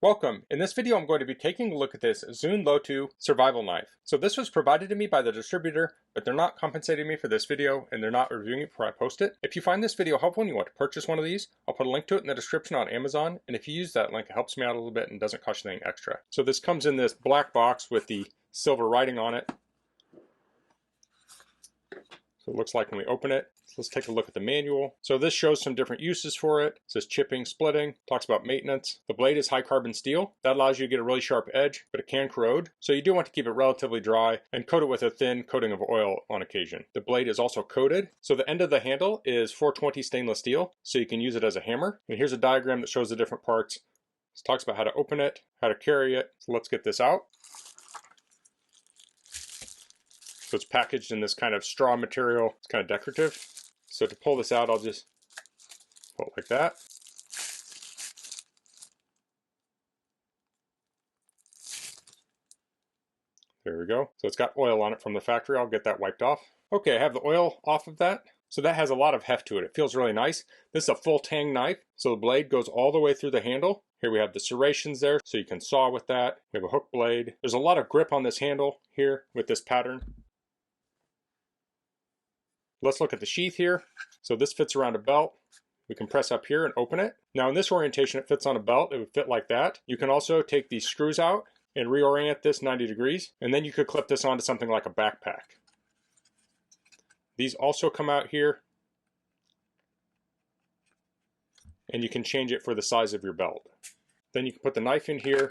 Welcome. In this video I'm going to be taking a look at this ZUNE LOTOO survival knife. So this was provided to me by the distributor, but they're not compensating me for this video and they're not reviewing it before I post it. If you find this video helpful and you want to purchase one of these, I'll put a link to it in the description on Amazon, and if you use that link it helps me out a little bit and doesn't cost you anything extra. So this comes in this black box with the silver writing on it. So it looks like when we open it. Let's take a look at the manual. So this shows some different uses for it. It says chipping, splitting, talks about maintenance. The blade is high carbon steel. That allows you to get a really sharp edge, but it can corrode. So you do want to keep it relatively dry and coat it with a thin coating of oil on occasion. The blade is also coated. So the end of the handle is 420 stainless steel, so you can use it as a hammer. And here's a diagram that shows the different parts. It talks about how to open it, how to carry it. So let's get this out. So it's packaged in this kind of straw material. It's kind of decorative. So to pull this out, I'll just pull it like that. There we go. So it's got oil on it from the factory. I'll get that wiped off. Okay, I have the oil off of that. So that has a lot of heft to it. It feels really nice. This is a full Tang knife. So the blade goes all the way through the handle. Here we have the serrations there, so you can saw with that. We have a hook blade. There's a lot of grip on this handle here with this pattern. Let's look at the sheath here. So this fits around a belt. We can press up here and open it. Now in this orientation, it fits on a belt. It would fit like that. You can also take these screws out and reorient this 90 degrees. And then you could clip this onto something like a backpack. These also come out here. And you can change it for the size of your belt. Then you can put the knife in here.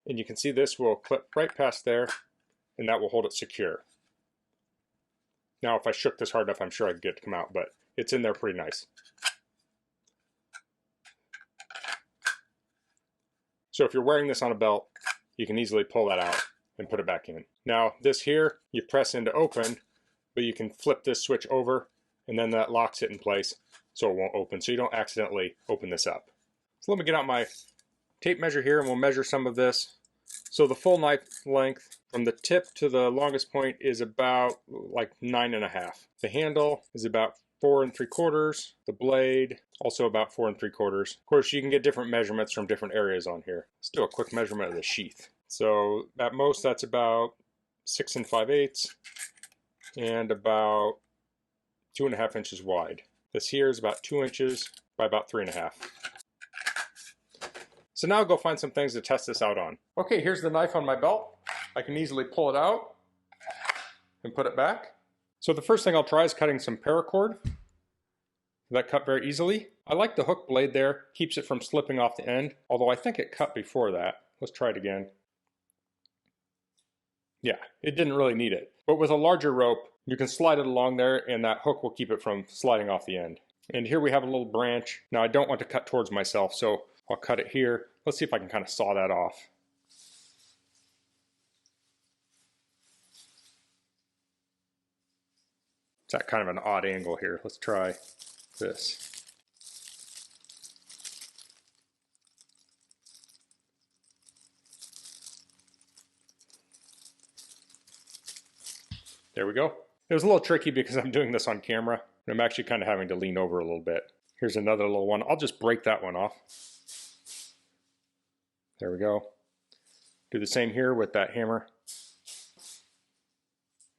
And you can see this will clip right past there. And that will hold it secure. Now, if I shook this hard enough, I'm sure I could get it to come out, but it's in there pretty nice. So if you're wearing this on a belt, you can easily pull that out and put it back in. Now, this here, you press in to open, but you can flip this switch over, and then that locks it in place so it won't open, so you don't accidentally open this up. So let me get out my tape measure here, and we'll measure some of this. So the full knife length from the tip to the longest point is about like 9.5. The handle is about 4 3/4. The blade also about 4 3/4. Of course, you can get different measurements from different areas on here. Let's do a quick measurement of the sheath. So at most that's about 6 5/8 and about 2.5 inches wide. This here is about 2 inches by about 3.5. So now I'll go find some things to test this out on. Okay, here's the knife on my belt. I can easily pull it out and put it back. So the first thing I'll try is cutting some paracord. That cut very easily. I like the hook blade there, keeps it from slipping off the end, although I think it cut before that. Let's try it again. Yeah, it didn't really need it. But with a larger rope, you can slide it along there and that hook will keep it from sliding off the end. And here we have a little branch. Now I don't want to cut towards myself, so I'll cut it here. Let's see if I can kind of saw that off. It's at kind of an odd angle here. Let's try this. There we go. It was a little tricky because I'm doing this on camera. And I'm actually kind of having to lean over a little bit. Here's another little one. I'll just break that one off. There we go. Do the same here with that hammer.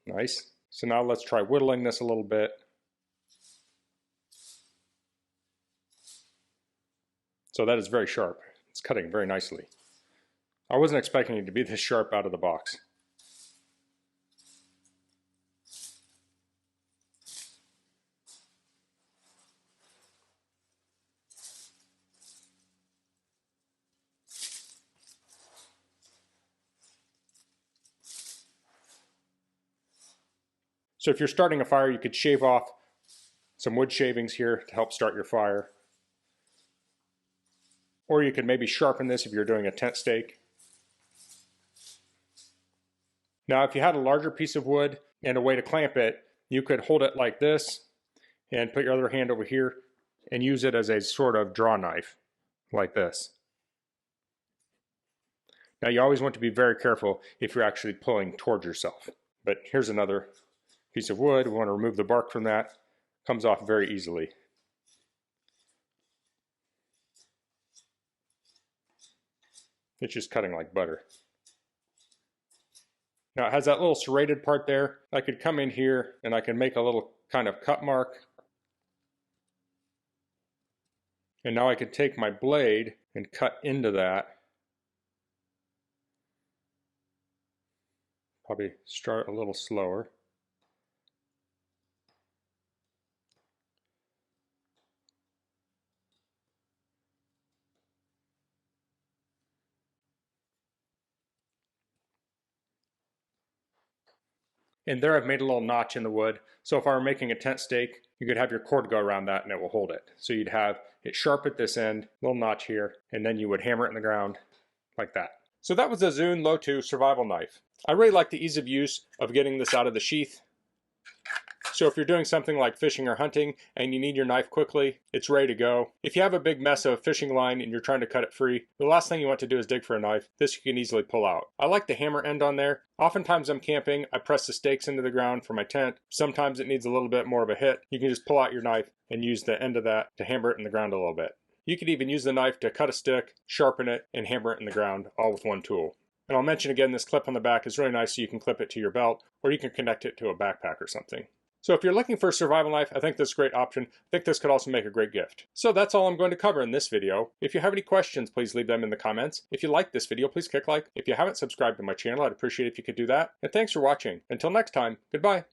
Nice. So now let's try whittling this a little bit. So that is very sharp. It's cutting very nicely. I wasn't expecting it to be this sharp out of the box. So if you're starting a fire, you could shave off some wood shavings here to help start your fire. Or you could maybe sharpen this if you're doing a tent stake. Now if you had a larger piece of wood and a way to clamp it, you could hold it like this and put your other hand over here and use it as a sort of draw knife, like this. Now you always want to be very careful if you're actually pulling towards yourself. But here's another piece of wood. We want to remove the bark from that. Comes off very easily. It's just cutting like butter. Now it has that little serrated part there. I could come in here and I can make a little kind of cut mark. And now I could take my blade and cut into that. Probably start a little slower. And there I've made a little notch in the wood. So if I were making a tent stake, you could have your cord go around that and it will hold it. So you'd have it sharp at this end, little notch here, and then you would hammer it in the ground like that. So that was the ZUNE LOTOO survival knife. I really like the ease of use of getting this out of the sheath. So if you're doing something like fishing or hunting and you need your knife quickly, it's ready to go. If you have a big mess of fishing line and you're trying to cut it free, the last thing you want to do is dig for a knife. This you can easily pull out. I like the hammer end on there. Oftentimes I'm camping, I press the stakes into the ground for my tent. Sometimes it needs a little bit more of a hit. You can just pull out your knife and use the end of that to hammer it in the ground a little bit. You could even use the knife to cut a stick, sharpen it, and hammer it in the ground all with one tool. And I'll mention again, this clip on the back is really nice so you can clip it to your belt or you can connect it to a backpack or something. So if you're looking for a survival knife, I think this is a great option. I think this could also make a great gift. So that's all I'm going to cover in this video. If you have any questions, please leave them in the comments. If you like this video, please click like. If you haven't subscribed to my channel, I'd appreciate it if you could do that. And thanks for watching. Until next time, goodbye.